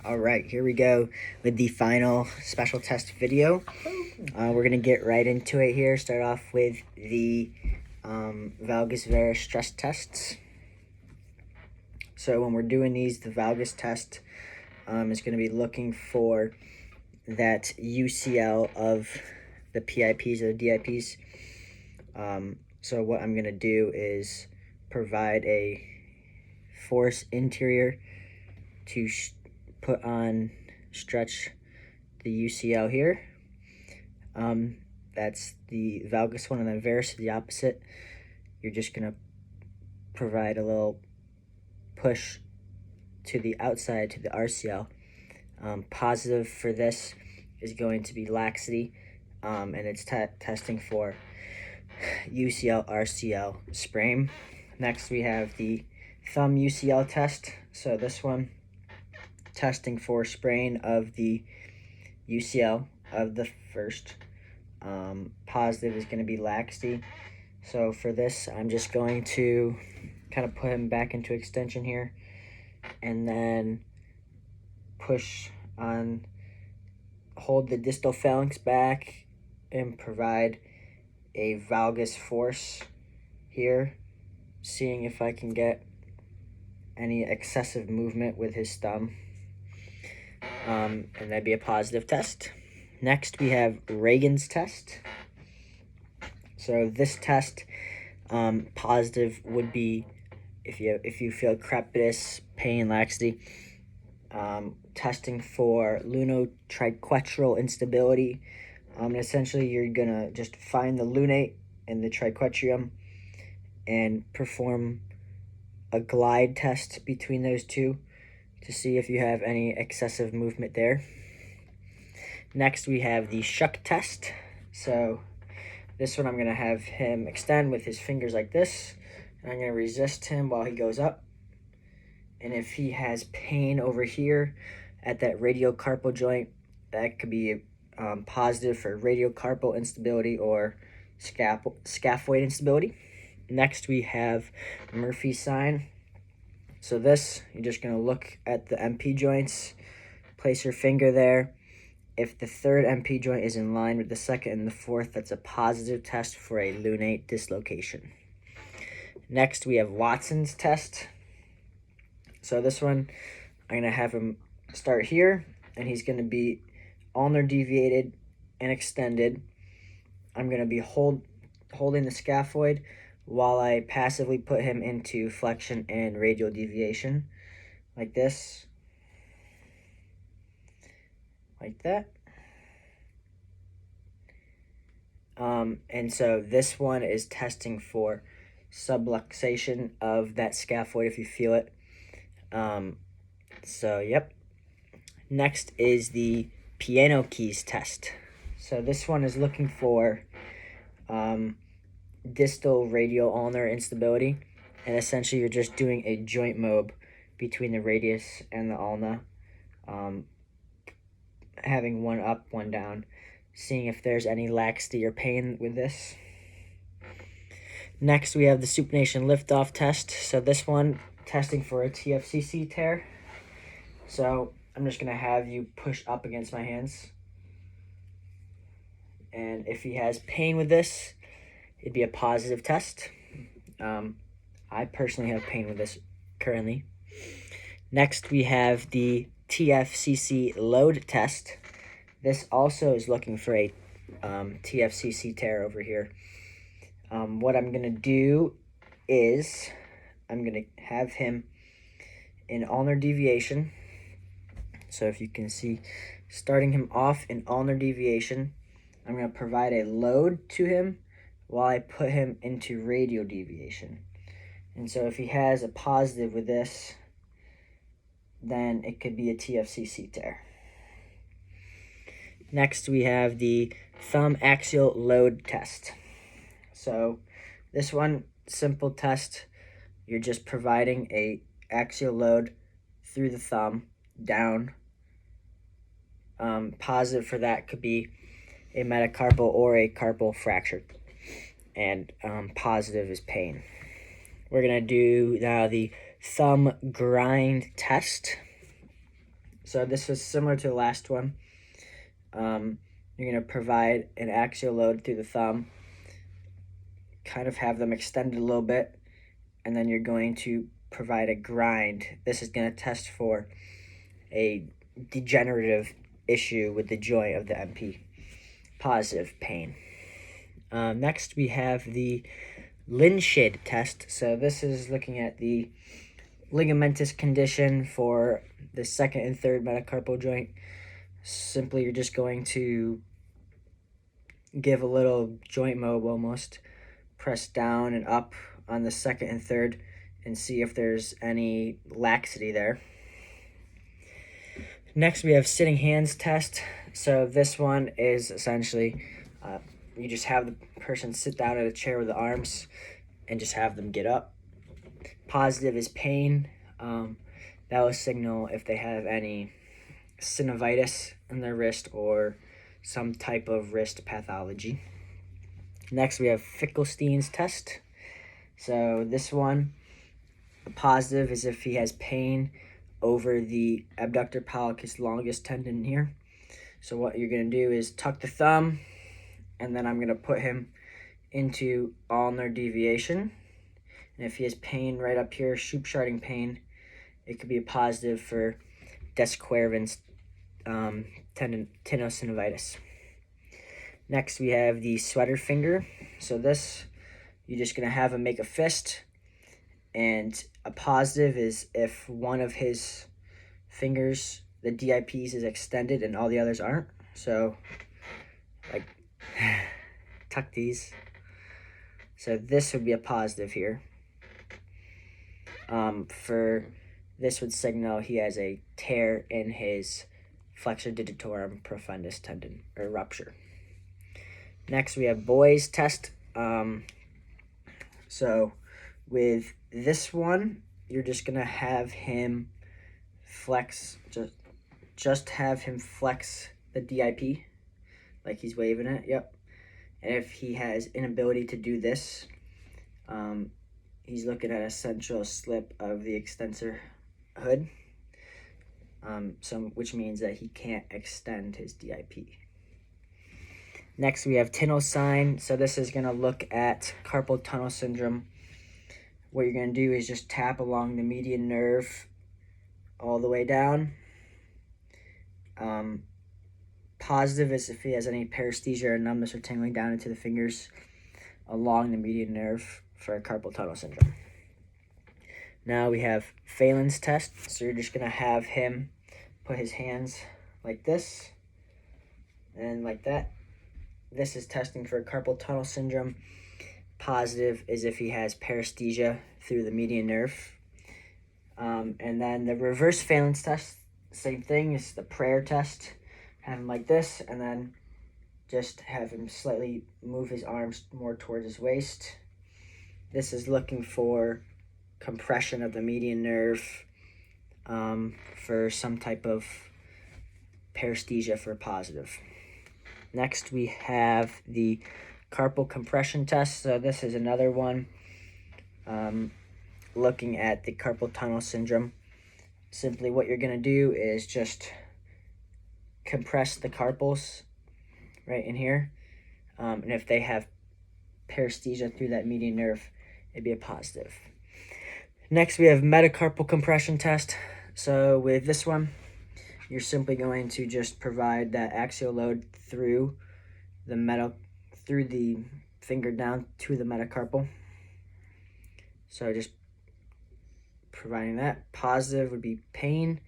All right, here we go with the final special test video. We're going to get right into it here. Start off with the valgus vera stress tests. So when we're doing these, the valgus test is going to be looking for that UCL of the PIPs or the DIPs. So what I'm going to do is provide a force interior to put on, stretch the UCL here. That's the valgus one, and then varus the opposite. You're just going to provide a little push to the outside, to the RCL. Positive for this is going to be laxity, and it's testing for UCL, RCL sprain. Next, we have the thumb UCL test. So this one, testing for sprain of the UCL of the first. Positive is going to be laxity. So for this, I'm just going to kind of put him back into extension here, and then push on, hold the distal phalanx back, and provide a valgus force here, seeing if I can get any excessive movement with his thumb. And that'd be a positive test. Next, we have Reagan's test. So this test, positive would be if you feel crepitus, pain, laxity. Testing for lunotriquetral instability. Essentially, you're gonna just find the lunate and the triquetrium and perform a glide test between those two to see if you have any excessive movement there. Next, we have the shuck test. So this one, I'm going to have him extend with his fingers like this, and I'm going to resist him while he goes up. And if he has pain over here at that radiocarpal joint, that could be positive for radiocarpal instability or scaphoid instability. Next, we have Murphy's sign. So this, you're just going to look at the MP joints, place your finger there. If the third MP joint is in line with the second and the fourth, that's a positive test for a lunate dislocation. Next, we have Watson's test. So this one, I'm going to have him start here, and he's going to be ulnar deviated and extended. I'm going to be holding the scaphoid while I passively put him into flexion and radial deviation, like this, like that. And so this one is testing for subluxation of that scaphoid if you feel it. So, yep. Next is the piano keys test. So this one is looking for distal radial ulnar instability, and essentially you're just doing a joint mob between the radius and the ulna, having one up, one down, seeing if there's any laxity or pain with this. Next, we have the supination liftoff test. So this one, testing for a TFCC tear. So I'm just going to have you push up against my hands. And if he has pain with this, it'd be a positive test. I personally have pain with this currently. Next, we have the TFCC load test. This also is looking for a TFCC tear over here. What I'm going to do is I'm going to have him in ulnar deviation. So if you can see, starting him off in ulnar deviation, I'm going to provide a load to him while I put him into radial deviation. And so if he has a positive with this, then it could be a TFCC tear. Next, we have the thumb axial load test. So this one, simple test. You're just providing a axial load through the thumb down. Positive for that could be a metacarpal or a carpal fracture, and positive is pain. We're going to do now the thumb grind test. So this is similar to the last one. You're going to provide an axial load through the thumb, kind of have them extended a little bit, and then you're going to provide a grind. This is going to test for a degenerative issue with the joint of the MP. Positive pain. Next, we have the Linshid test. So this is looking at the ligamentous condition for the second and third metacarpal joint. Simply, you're just going to give a little joint mob almost, press down and up on the second and third, and see if there's any laxity there. Next, we have sitting hands test. So this one is essentially you just have the person sit down at a chair with the arms and just have them get up. Positive is pain. That will signal if they have any synovitis in their wrist or some type of wrist pathology. Next, we have Finkelstein's test. So this one, the positive is if he has pain over the abductor pollicis longus tendon here. So what you're going to do is tuck the thumb, and then I'm going to put him into ulnar deviation. And if he has pain right up here, Shupp-Scharding pain, it could be a positive for Des Quervain's tenosynovitis. Next, we have the sweater finger. So this, you're just going to have him make a fist, and a positive is if one of his fingers, the DIPs, is extended and all the others aren't. So, like, tuck these. So this would be a positive here. For this would signal he has a tear in his flexor digitorum profundus tendon, or rupture. Next, we have Boy's test. So with this one, you're just gonna have him flex, just have him flex the DIP, like he's waving it. Yep. And if he has inability to do this, he's looking at a central slip of the extensor hood, which means that he can't extend his DIP. Next, we have Tinel's sign. So this is going to look at carpal tunnel syndrome. What you're going to do is just tap along the median nerve all the way down. Positive is if he has any paresthesia or numbness or tingling down into the fingers along the median nerve for carpal tunnel syndrome. Now we have Phelan's test. So you're just going to have him put his hands like this and like that. This is testing for carpal tunnel syndrome. Positive is if he has paresthesia through the median nerve. And then the reverse Phelan's test, same thing, is the prayer test. Have him like this, and then just have him slightly move his arms more towards his waist. This is looking for compression of the median nerve for some type of paresthesia for positive. Next, we have the carpal compression test. So this is another one looking at the carpal tunnel syndrome. Simply what you're going to do is just compress the carpals right in here. And if they have paresthesia through that median nerve, it'd be a positive. Next, we have metacarpal compression test. So with this one, you're simply going to just provide that axial load through the finger down to the metacarpal. So just providing that. Positive would be pain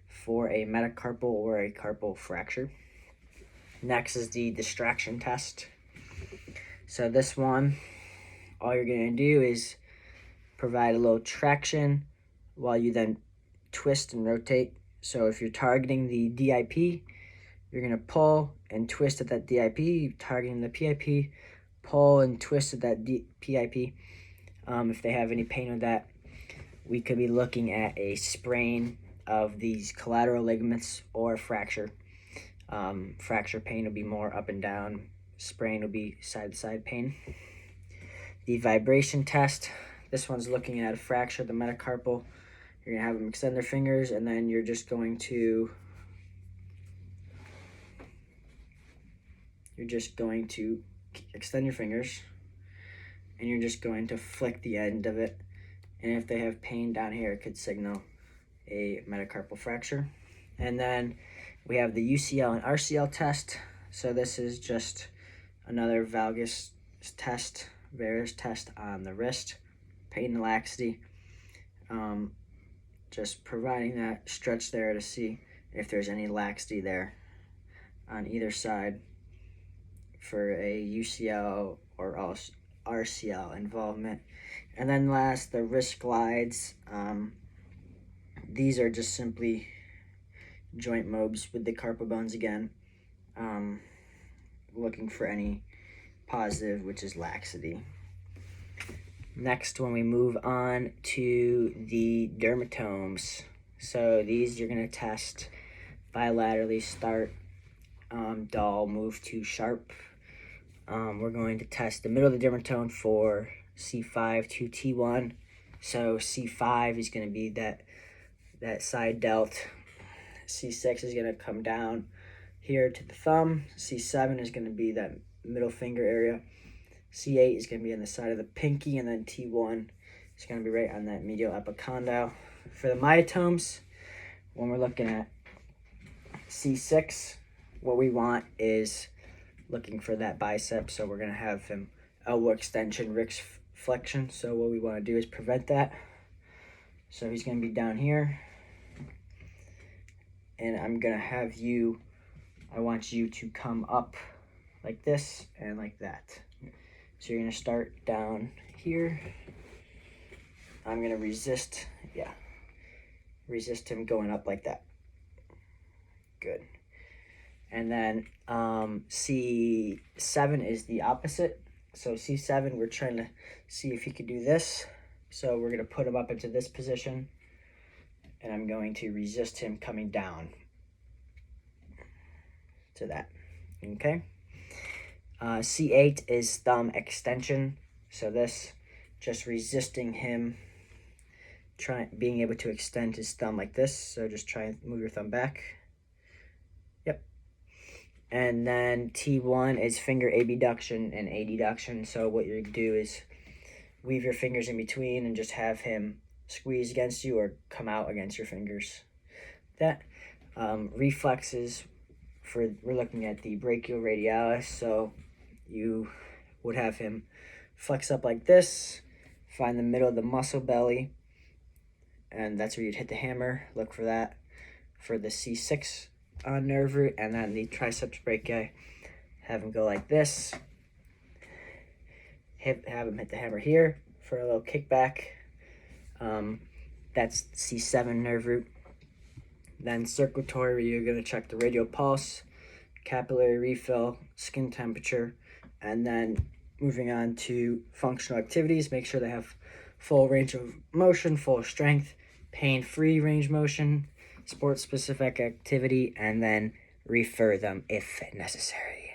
for a metacarpal or a carpal fracture. Next is the distraction test. So this one, all you're going to do is provide a little traction while you then twist and rotate. So if you're targeting the DIP, you're going to pull and twist at that DIP. Targeting the PIP, pull and twist at that PIP. If they have any pain with that, we could be looking at a sprain of these collateral ligaments or fracture. Fracture pain will be more up and down. Sprain will be side-to-side pain. The vibration test. This one's looking at a fracture of the metacarpal. You're going to have them extend their fingers, and then you're just going to you're just going to extend your fingers, and you're just going to flick the end of it. And if they have pain down here, it could signal a metacarpal fracture. And then we have the UCL and RCL test. So this is just another valgus test, varus test on the wrist, pain and laxity. Just providing that stretch there to see if there's any laxity there on either side for a UCL or RCL involvement. And then last, the wrist glides. These are just simply joint mobs with the carpal bones again, looking for any positive, which is laxity. Next, when we move on to the dermatomes, so these you're going to test bilaterally, start dull, move to sharp. We're going to test the middle of the dermatome for C5 to T1. So C5 is going to be that side delt. C6 is going to come down here to the thumb. C7 is going to be that middle finger area. C8 is going to be on the side of the pinky, and then T1 is going to be right on that medial epicondyle. For the myotomes, when we're looking at C6, what we want is looking for that bicep. So we're going to have him elbow extension, wrist flexion. So what we want to do is prevent that. So he's going to be down here. And I'm going to have I want you to come up like this and like that. So you're going to start down here. I'm going to resist him going up like that. Good. And then C7 is the opposite. So C7, we're trying to see if he could do this. So we're going to put him up into this position, and I'm going to resist him coming down to that. Okay. C8 is thumb extension. So this, just resisting him being able to extend his thumb like this. So just try and move your thumb back. Yep. And then T1 is finger abduction and adduction. So what you do is weave your fingers in between and just have him squeeze against you or come out against your fingers. That reflexes, we're looking at the brachioradialis. So you would have him flex up like this, find the middle of the muscle belly, and that's where you'd hit the hammer. Look for that for the C6 nerve root. And then the triceps brachii, have him go like this, have him hit the hammer here for a little kickback. That's C7 nerve root. Then circulatory, you're going to check the radial pulse, capillary refill, skin temperature, and then moving on to functional activities, make sure they have full range of motion, full strength, pain-free range motion, sport-specific activity, and then refer them if necessary.